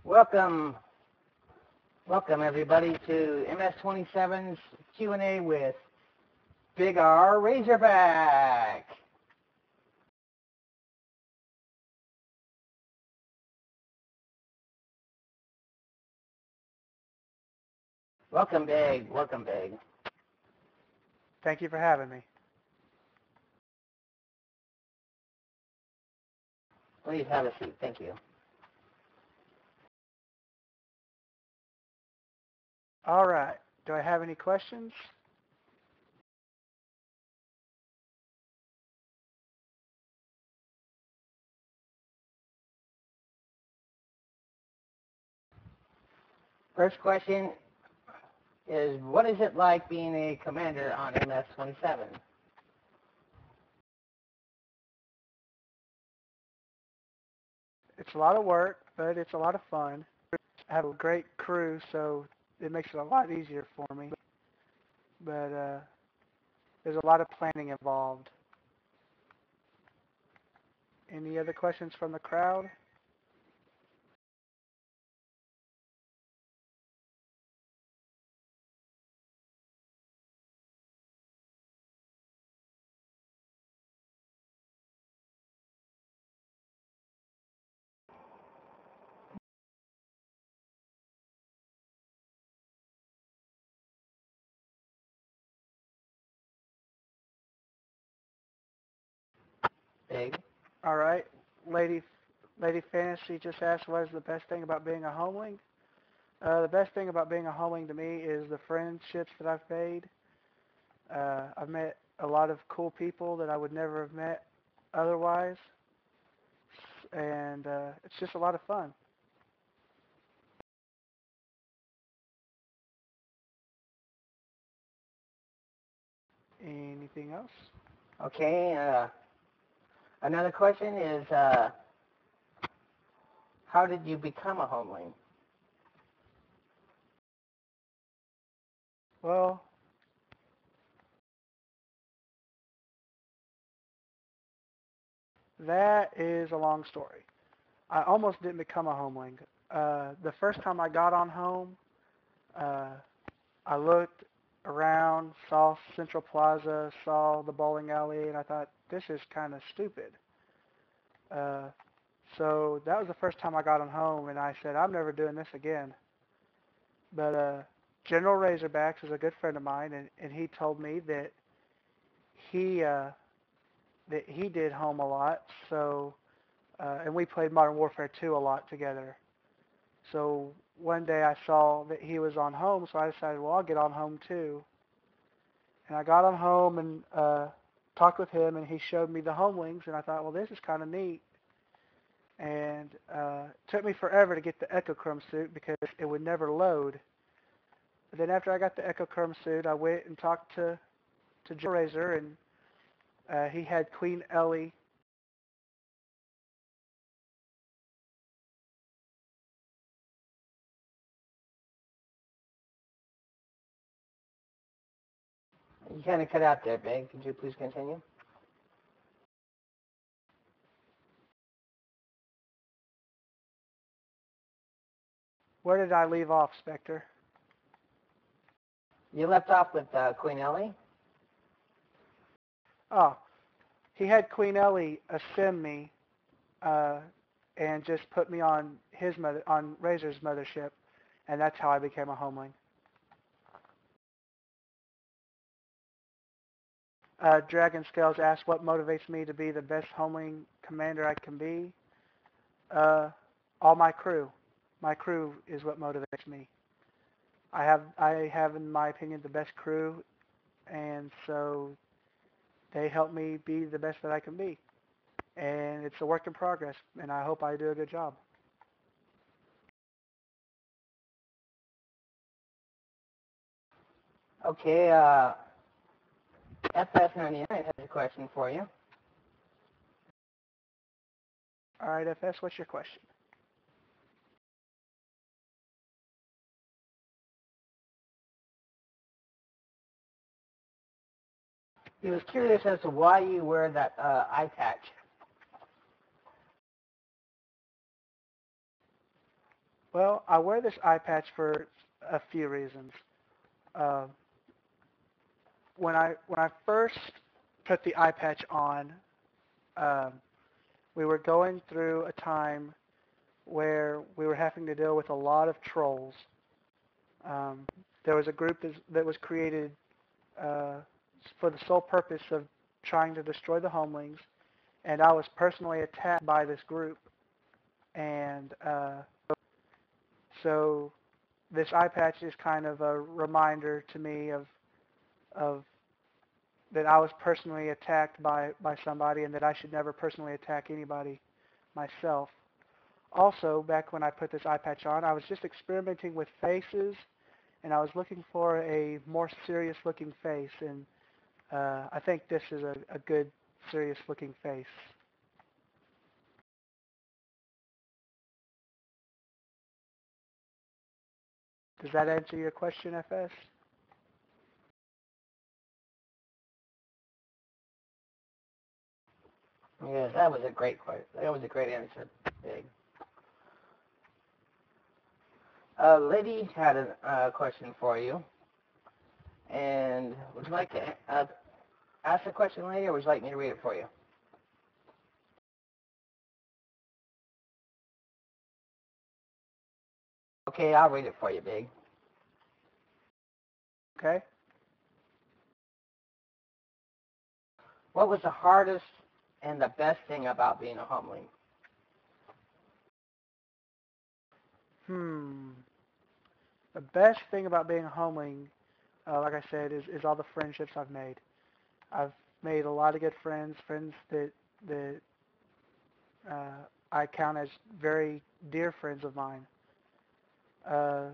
Welcome, welcome everybody to MS27's Q&A with Big R Razorback. Welcome, Big. Welcome, Big. Thank you for having me. Please have a seat. Thank you. All right. Do I have any questions? First question is, what is it like being a commander on MS27? It's a lot of work, but it's a lot of fun. I have a great crew, so it makes it a lot easier for me. But there's a lot of planning involved. Any other questions from the crowd? Big. All right. Lady Fantasy just asked, what is the best thing about being a homeling? The best thing about being a homeling to me is the friendships that I've made. I've met a lot of cool people that I would never have met otherwise, and it's just a lot of fun. Anything else? Okay. Another question is, how did you become a homeling? Well, that is a long story. I almost didn't become a homeling. The first time I got on home, uh, I looked around, saw Central Plaza, saw the bowling alley, and I thought, this is kind of stupid. Uh, so that was the first time I got on home, and I said, I'm never doing this again. But General Razorbacks is a good friend of mine, and he told me he uh, that he did home a lot. So and we played Modern Warfare 2 a lot together. So one day I saw that he was on home, so I decided, well, I'll get on home too. And I got on home and talked with him, and he showed me the homelings, and I thought, well, this is kind of neat. And it took me forever to get the Echochrome suit because it would never load. But then after I got the Echochrome suit, I went and talked to Joe Razor, and he had Queen Ellie. You kind of cut out there, Big. Could you please continue? Where did I leave off, Spectre? You left off with Queen Ellie. Oh, he had Queen Ellie ascend me uh, and just put me on on Razor's mothership, and that's how I became a homeling. Dragon Scales asked what motivates me to be the best homeling commander I can be. Uh, all my crew. My crew is what motivates me. I have, in my opinion, the best crew, and so they help me be the best that I can be. And it's a work in progress, and I hope I do a good job. Okay, FS99 has a question for you. All right, FS, what's your question? He was curious as to why you wear that eye patch. Well, I wear this eye patch for a few reasons. Uh, when I first put the eye patch on, um, we were going through a time where we were having to deal with a lot of trolls. Um, there was a group that was created uh, for the sole purpose of trying to destroy the homelings, and I was personally attacked by this group. And so this eye patch is kind of a reminder to me of that I was personally attacked by somebody and that I should never personally attack anybody myself. Also, back when I put this eye patch on, I was just experimenting with faces and I was looking for a more serious looking face, and I think this is a good serious looking face. Does that answer your question, FS? Yeah, that was a great question. That was a great answer, Big. Liddy had a question for you, and would you like to ask the question, Lady, or would you like me to read it for you? Okay, I'll read it for you, Big. Okay. What was the hardest and the best thing about being a homeling? Hmm. The best thing about being a homeling, like I said, is all the friendships I've made. I've made a lot of good friends, friends that I count as very dear friends of mine. Uh,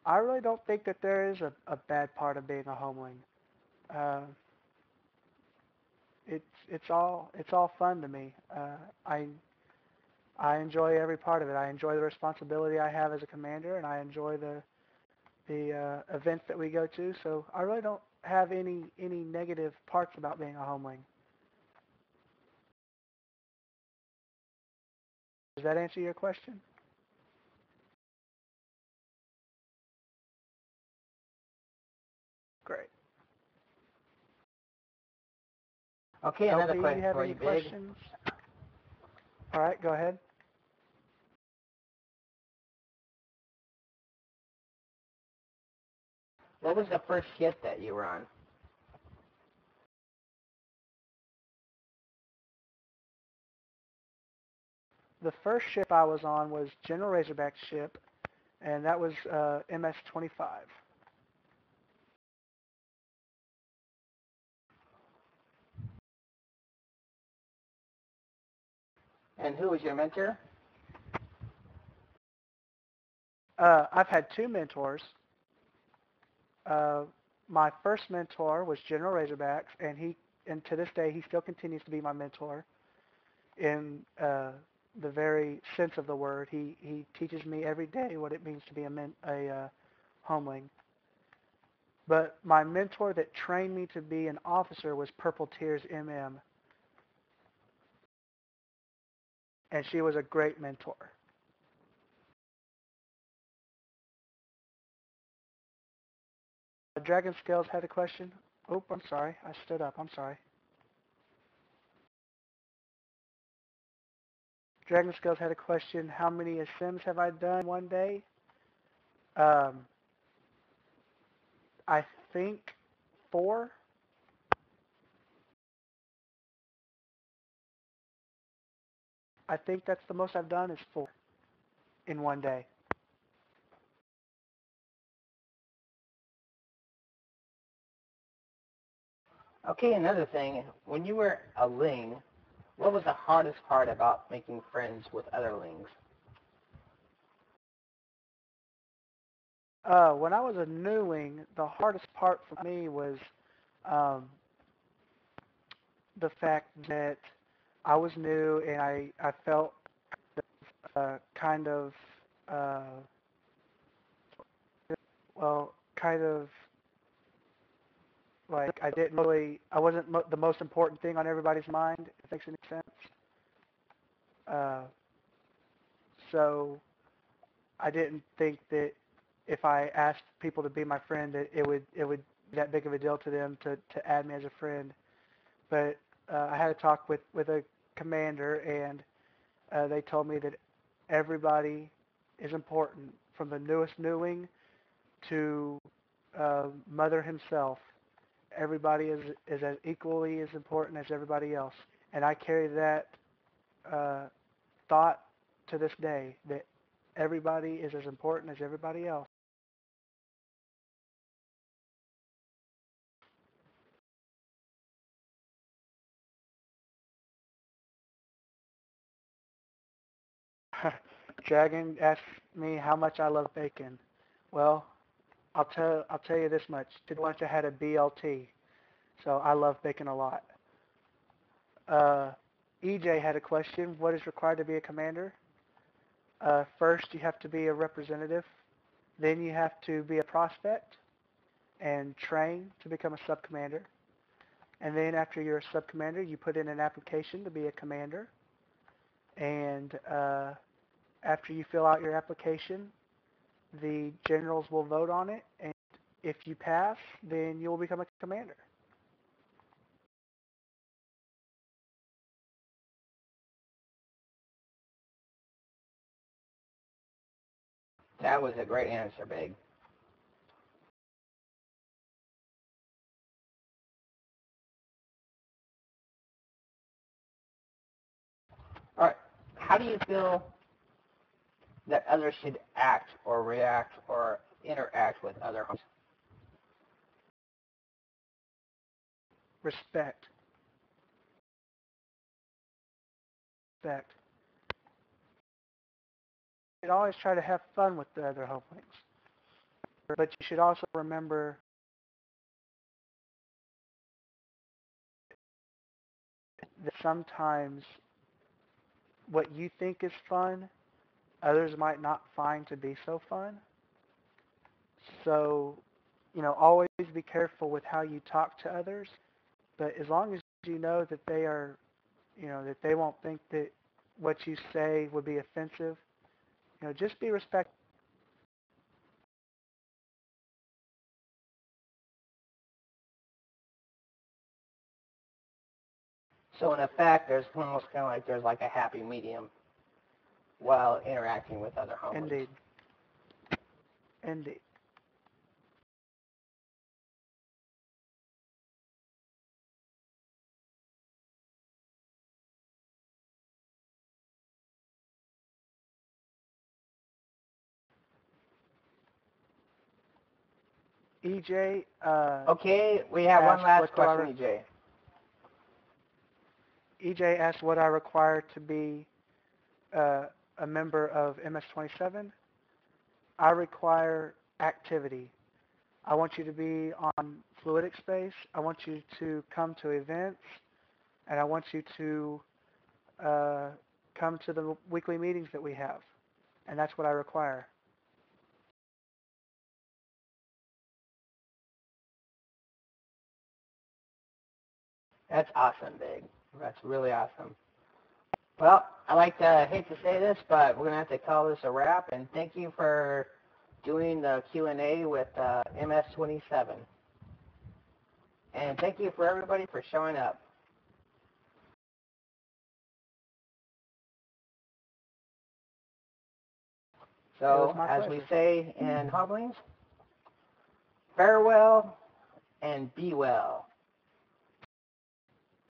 I really don't think that there is a bad part of being a homeling. Uh, it's all fun to me. I enjoy every part of it. I enjoy the responsibility I have as a commander, and I enjoy the events that we go to. So I really don't have any negative parts about being a homeling. Does that answer your question? Great. Okay, another LP, you question have for any you, Big. questions? All right, go ahead. What was the first ship that you were on? The first ship I was on was General Razorback's ship, and that was MS-25. And who was your mentor? I've had two mentors. Uh, my first mentor was General Razorbacks, and to this day, he still continues to be my mentor in the very sense of the word. He teaches me every day what it means to be a homeling. But my mentor that trained me to be an officer was Purple Tears MM, and she was a great mentor. Dragon Scales had a question. Oh, I'm sorry. I stood up. I'm sorry. Dragon Scales had a question. How many sims have I done one day? Um, I think 4. I think that's the most I've done is 4 in one day. Okay, another thing. When you were a ling, what was the hardest part about making friends with other lings? When I was a newling, the hardest part for me was um, the fact that I was new and I felt kind of, uh, kind of like I wasn't the most important thing on everybody's mind, if that makes any sense. Uh, so I didn't think that if I asked people to be my friend that it would be that big of a deal to them to add me as a friend. But I had a talk with a commander, and they told me that everybody is important, from the newest newing to Mother himself. Everybody is as equally as important as everybody else, and I carry that uh, thought to this day that everybody is as important as everybody else. Dragon asked me how much I love bacon. Well, I'll tell you this much. Did once I had a BLT, so I love bacon a lot. Uh, EJ had a question. What is required to be a commander? First, you have to be a representative. Then you have to be a prospect and train to become a sub-commander. And then after you're a sub-commander, you put in an application to be a commander. And after you fill out your application, the generals will vote on it. And if you pass, then you will become a commander. That was a great answer, Big. All right. How do you feel that others should act or react or interact with other homes? Respect. Respect. You should always try to have fun with the other homelings. But you should also remember that sometimes what you think is fun, others might not find to be so fun. So, always be careful with how you talk to others. But as long as you know that they are, that they won't think that what you say would be offensive, just be respectful. So in effect, there's almost kind of like there's like a happy medium while interacting with other homeless. Indeed. Indeed. EJ Okay, we have one asked last what do I question, EJ. EJ asked what I require to be uh, a member of MS-27. I require activity. I want you to be on fluidic space. I want you to come to events, and I want you to uh, come to the weekly meetings that we have, and that's what I require. That's awesome, Big. That's really awesome. Well, hate to say this, but we're gonna have to call this a wrap. And thank you for doing the Q&A with MS-27. And thank you for everybody for showing up. So, as we say in Hoblings, farewell and be well.